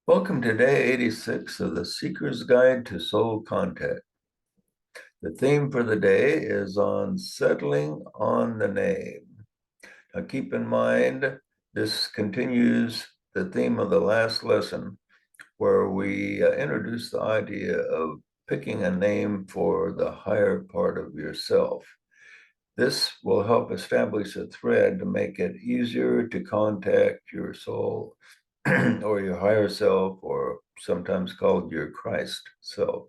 Welcome to day 86 of the Seeker's Guide to Soul Contact. The theme for the day is on settling on the name. Now keep in mind, this continues the theme of the last lesson where we introduced the idea of picking a name for the higher part of yourself. This will help establish a thread to make it easier to contact your soul or your higher self, or sometimes called your Christ self.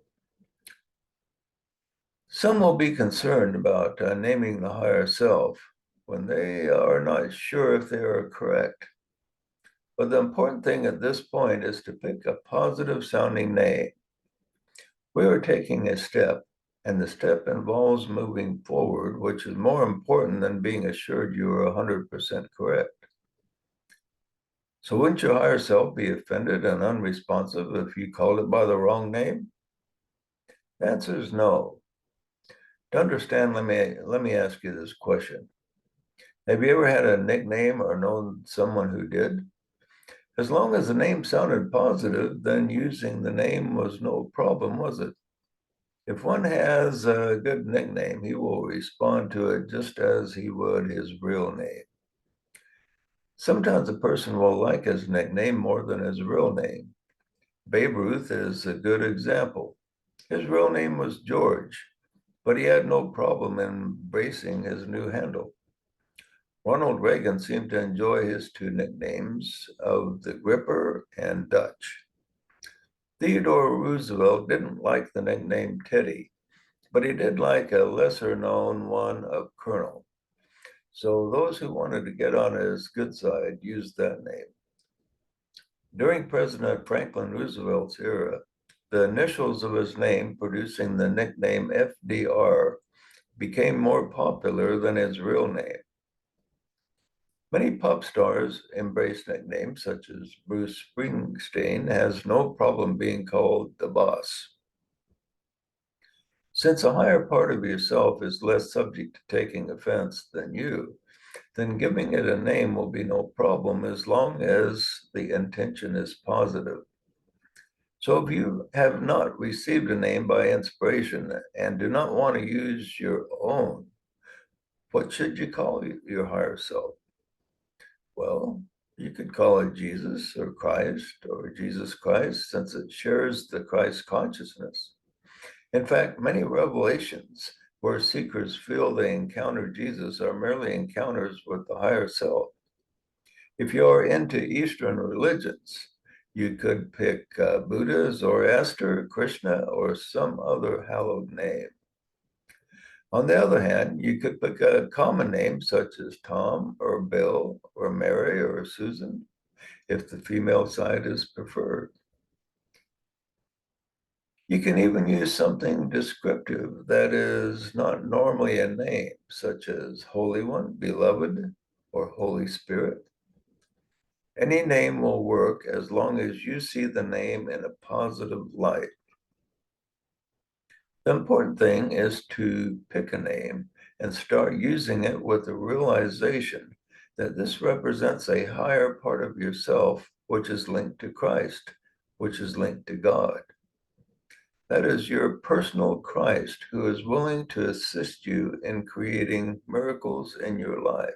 Some will be concerned about naming the higher self when they are not sure if they are correct. But the important thing at this point is to pick a positive sounding name. We are taking a step, and the step involves moving forward, which is more important than being assured you are 100% correct. So wouldn't your higher self be offended and unresponsive if you called it by the wrong name? The answer is no. To understand, let me ask you this question. Have you ever had a nickname or known someone who did? As long as the name sounded positive, then using the name was no problem, was it? If one has a good nickname, he will respond to it just as he would his real name. Sometimes a person will like his nickname more than his real name. Babe Ruth is a good example. His real name was George, but he had no problem embracing his new handle. Ronald Reagan seemed to enjoy his two nicknames of the Gripper and Dutch. Theodore Roosevelt didn't like the nickname Teddy, but he did like a lesser known one of Colonel. So those who wanted to get on his good side used that name. During President Franklin Roosevelt's era, the initials of his name, producing the nickname FDR, became more popular than his real name. Many pop stars embrace nicknames, such as Bruce Springsteen has no problem being called the boss. Since a higher part of yourself is less subject to taking offense than you, then giving it a name will be no problem as long as the intention is positive. So if you have not received a name by inspiration and do not want to use your own, what should you call your higher self? Well, you could call it Jesus or Christ or Jesus Christ, since it shares the Christ consciousness. In fact, many revelations where seekers feel they encounter Jesus are merely encounters with the higher self. If you're into Eastern religions, you could pick Buddha, Zoroaster, Krishna, or some other hallowed name. On the other hand, you could pick a common name such as Tom or Bill or Mary or Susan, if the female side is preferred. You can even use something descriptive that is not normally a name, such as Holy One, Beloved, or Holy Spirit. Any name will work as long as you see the name in a positive light. The important thing is to pick a name and start using it with the realization that this represents a higher part of yourself, which is linked to Christ, which is linked to God. That is your personal Christ who is willing to assist you in creating miracles in your life.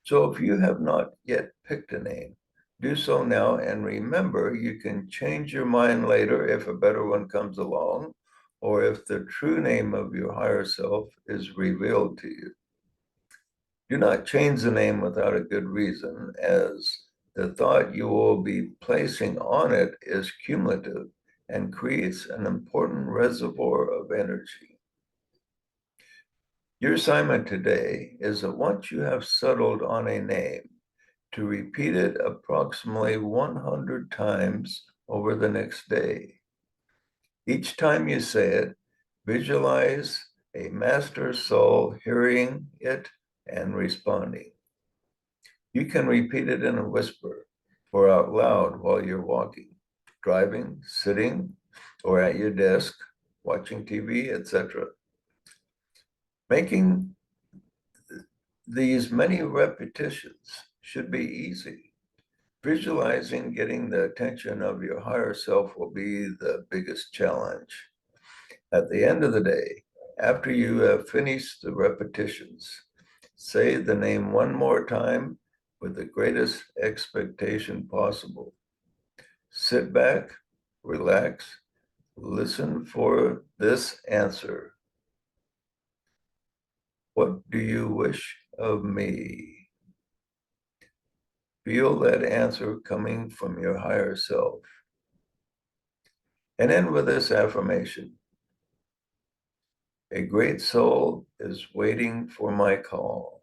So if you have not yet picked a name, do so now, and remember you can change your mind later if a better one comes along, or if the true name of your higher self is revealed to you. Do not change the name without a good reason, as the thought you will be placing on it is cumulative and creates an important reservoir of energy. Your assignment today is that once you have settled on a name, to repeat it approximately 100 times over the next day. Each time you say it, visualize a master soul hearing it and responding. You can repeat it in a whisper or out loud while you're walking, driving, sitting, or at your desk, watching TV, etc. Making these many repetitions should be easy. Visualizing getting the attention of your higher self will be the biggest challenge. At the end of the day, after you have finished the repetitions, say the name one more time with the greatest expectation possible. Sit back, relax, listen for this answer. What do you wish of me? Feel that answer coming from your higher self. And end with this affirmation. A great soul is waiting for my call.